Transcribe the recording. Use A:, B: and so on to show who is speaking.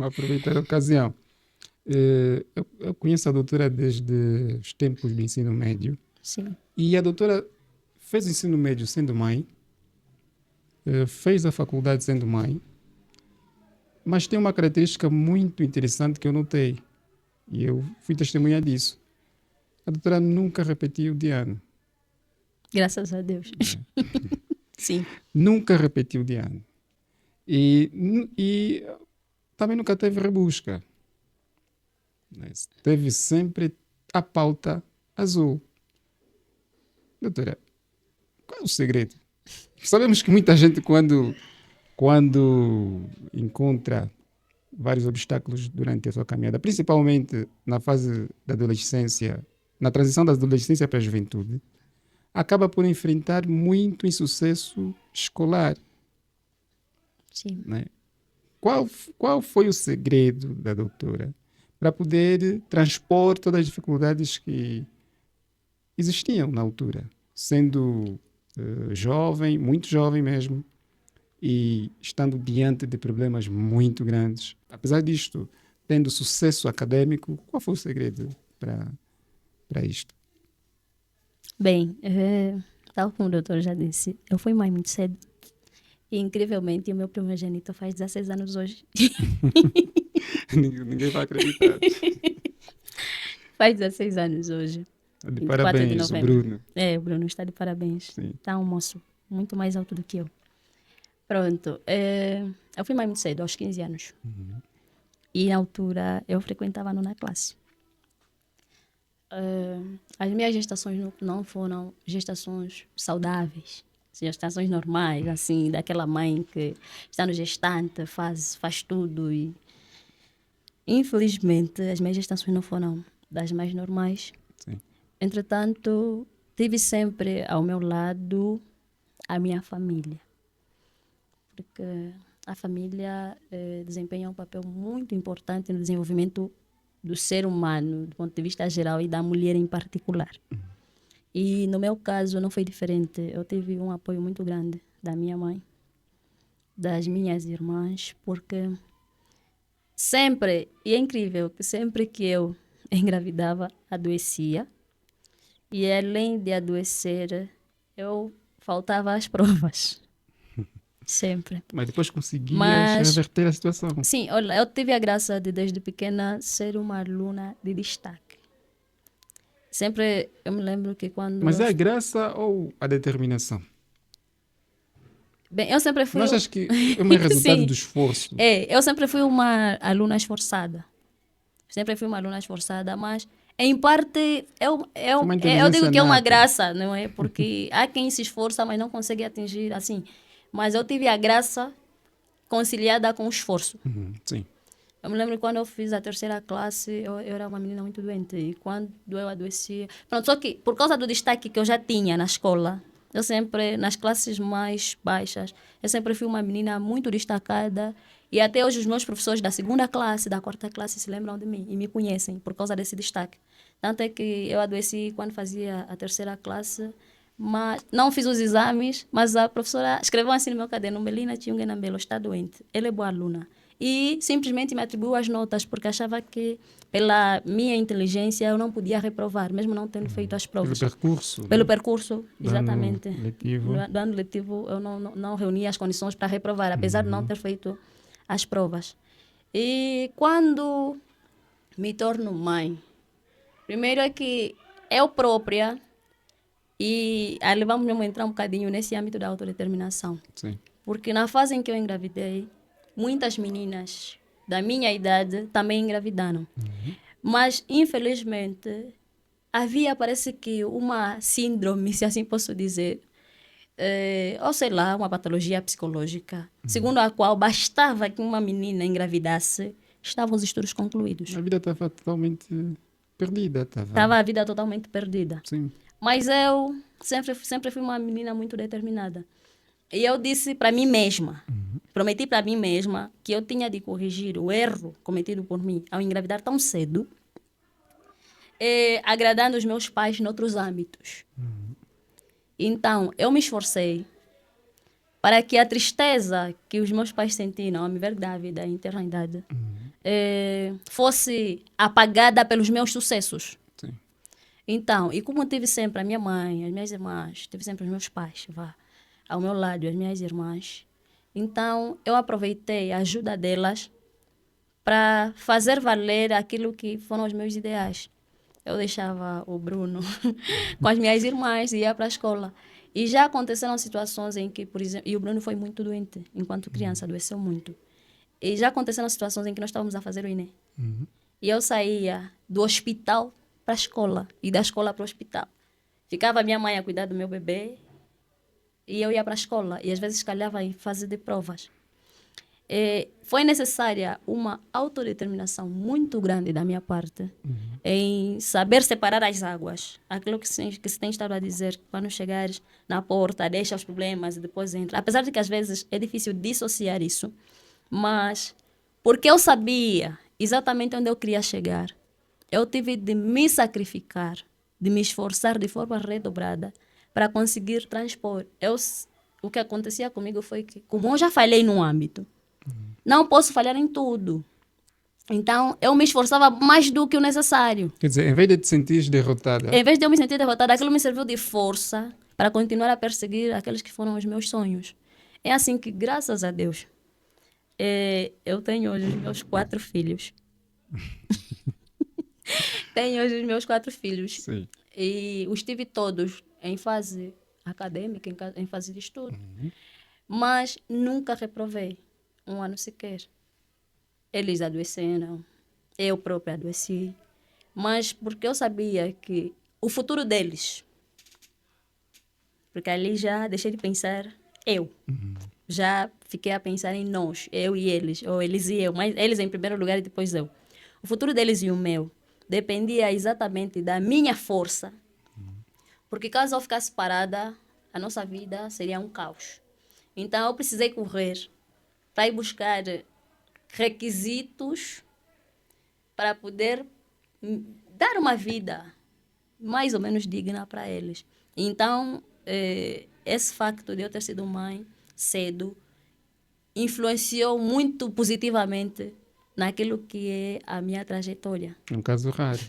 A: Vou aproveitar a ocasião. Eu conheço a doutora desde os tempos do ensino médio.
B: Sim.
A: E a doutora fez o ensino médio sendo mãe, fez a faculdade sendo mãe, mas tem uma característica muito interessante que eu notei. E eu fui testemunha disso. A doutora nunca repetiu de ano.
B: Graças a Deus. Sim.
A: Nunca repetiu de ano. E também nunca teve rebusca. Né? Teve sempre a pauta azul. Doutora, qual é o segredo? Sabemos que muita gente, quando encontra vários obstáculos durante a sua caminhada, principalmente na fase da adolescência, na transição da adolescência para a juventude, acaba por enfrentar muito insucesso escolar.
B: Sim.
A: Né? Qual foi o segredo da doutora para poder transpor todas as dificuldades que existiam na altura, sendo jovem, muito jovem mesmo, e estando diante de problemas muito grandes? Apesar disto, tendo sucesso acadêmico, qual foi o segredo para isto?
B: Bem, tal como o doutor já disse, eu fui mãe muito cedo. E, incrivelmente, o meu primogênito faz 16 anos hoje.
A: Ninguém vai acreditar.
B: Faz 16 anos hoje.
A: De
B: 24 de
A: parabéns, o
B: novembro.
A: Bruno.
B: O Bruno está de parabéns.
A: Sim.
B: Está um moço muito mais alto do que eu. Pronto. Eu fui mãe muito cedo, aos 15 anos. E, na altura, eu frequentava a nona classe. As minhas gestações não foram gestações saudáveis. Gestações normais, assim, daquela mãe que está no gestante, faz tudo. E, infelizmente, as minhas gestações não foram das mais normais.
A: Sim.
B: Entretanto, tive sempre ao meu lado a minha família. Porque a família desempenha um papel muito importante no desenvolvimento do ser humano, do ponto de vista geral, e da mulher em particular. E no meu caso não foi diferente. Eu tive um apoio muito grande da minha mãe, das minhas irmãs, porque sempre, e é incrível, que sempre que eu engravidava, adoecia. E além de adoecer, eu faltava às provas. Sempre.
A: Mas depois conseguias
B: Mas,
A: reverter a situação.
B: sim, olha, eu tive a graça de, desde pequena, ser uma aluna de destaque. Sempre, eu me lembro que quando...
A: Mas é a graça ou a determinação?
B: Bem, eu sempre fui...
A: Não achas que é um resultado
B: Sim.
A: do esforço?
B: Eu sempre fui uma aluna esforçada. Sempre fui uma aluna esforçada, mas em parte
A: Uma
B: eu
A: inteligência
B: digo que é uma
A: nata.
B: graça, não é? Porque há quem se esforça, mas não consegue atingir assim. Mas eu tive a graça conciliada com o esforço.
A: Sim.
B: Eu me lembro que quando eu fiz a terceira classe, eu era uma menina muito doente. E quando eu adoeci... Pronto, só que por causa do destaque que eu já tinha na escola, eu sempre, nas classes mais baixas, eu sempre fui uma menina muito destacada. E até hoje os meus professores da segunda classe, da quarta classe, se lembram de mim e me conhecem por causa desse destaque. Tanto é que eu adoeci quando fazia a terceira classe, mas não fiz os exames, mas a professora escreveu assim no meu caderno: Melina Tiungenambelo está doente, ela é boa aluna. E simplesmente me atribuiu as notas, porque achava que, pela minha inteligência, eu não podia reprovar, mesmo não tendo feito as provas.
A: Pelo percurso.
B: Pelo
A: né?
B: percurso, exatamente.
A: Do ano letivo.
B: Do ano letivo, eu não reunia as condições para reprovar, apesar de não ter feito as provas. E quando me torno mãe, primeiro é que eu própria, e aí vamos entrar um bocadinho nesse âmbito da autodeterminação.
A: Sim.
B: Porque na fase em que eu engravidei, muitas meninas da minha idade também engravidaram. Mas, infelizmente, havia, parece que, uma síndrome, se assim posso dizer, ou sei lá, uma patologia psicológica, segundo a qual bastava que uma menina engravidasse, estavam os estudos concluídos.
A: A vida estava totalmente perdida.
B: Estava a vida totalmente perdida.
A: Sim.
B: Mas eu sempre fui uma menina muito determinada. E eu disse para mim mesma, prometi para mim mesma que eu tinha de corrigir o erro cometido por mim ao engravidar tão cedo, agradando os meus pais em outros âmbitos. Então, eu me esforcei para que a tristeza que os meus pais sentiram ao me ver grávida em terra idade fosse apagada pelos meus sucessos.
A: Sim.
B: Então, e como tive sempre a minha mãe, as minhas irmãs, tive sempre os meus pais, ao meu lado, as minhas irmãs. Então, eu aproveitei a ajuda delas para fazer valer aquilo que foram os meus ideais. Eu deixava o Bruno com as minhas irmãs e ia para a escola. E já aconteceram situações em que, por exemplo, e o Bruno foi muito doente, enquanto criança, adoeceu muito. E já aconteceram situações em que nós estávamos a fazer o INE. E eu saía do hospital para a escola e da escola para o hospital. Ficava a minha mãe a cuidar do meu bebê e eu ia para a escola. E às vezes calhava em fase de provas. Foi necessária uma autodeterminação muito grande da minha parte em saber separar as águas. Aquilo que se tem estado a dizer, quando chegares na porta, deixa os problemas e depois entra. Apesar de que às vezes é difícil dissociar isso, mas porque eu sabia exatamente onde eu queria chegar, eu tive de me sacrificar, de me esforçar de forma redobrada para conseguir transpor. O que acontecia comigo foi que, como eu já falhei num âmbito, não posso falhar em tudo. Então, eu me esforçava mais do que o necessário.
A: Quer dizer, em vez de te sentir derrotada,
B: Em vez de eu me sentir derrotada, aquilo me serviu de força para continuar a perseguir aqueles que foram os meus sonhos. É assim que, graças a Deus, eu tenho hoje os meus 4 filhos. Tenho hoje os meus 4 filhos.
A: sim.
B: E os tive todos em fase acadêmica, em fase de estudo. Mas nunca reprovei um ano sequer. Eles adoeceram, eu própria adoeci. Mas porque eu sabia que o futuro deles, porque ali já deixei de pensar eu. Já fiquei a pensar em nós, eu e eles, ou eles e eu, mas eles em primeiro lugar e depois eu. O futuro deles e o meu dependia exatamente da minha força, porque caso eu ficasse parada, a nossa vida seria um caos. Então eu precisei correr para ir buscar requisitos para poder dar uma vida mais ou menos digna para eles. Então, esse facto de eu ter sido mãe cedo influenciou muito positivamente naquilo que é a minha trajetória.
A: É um caso raro.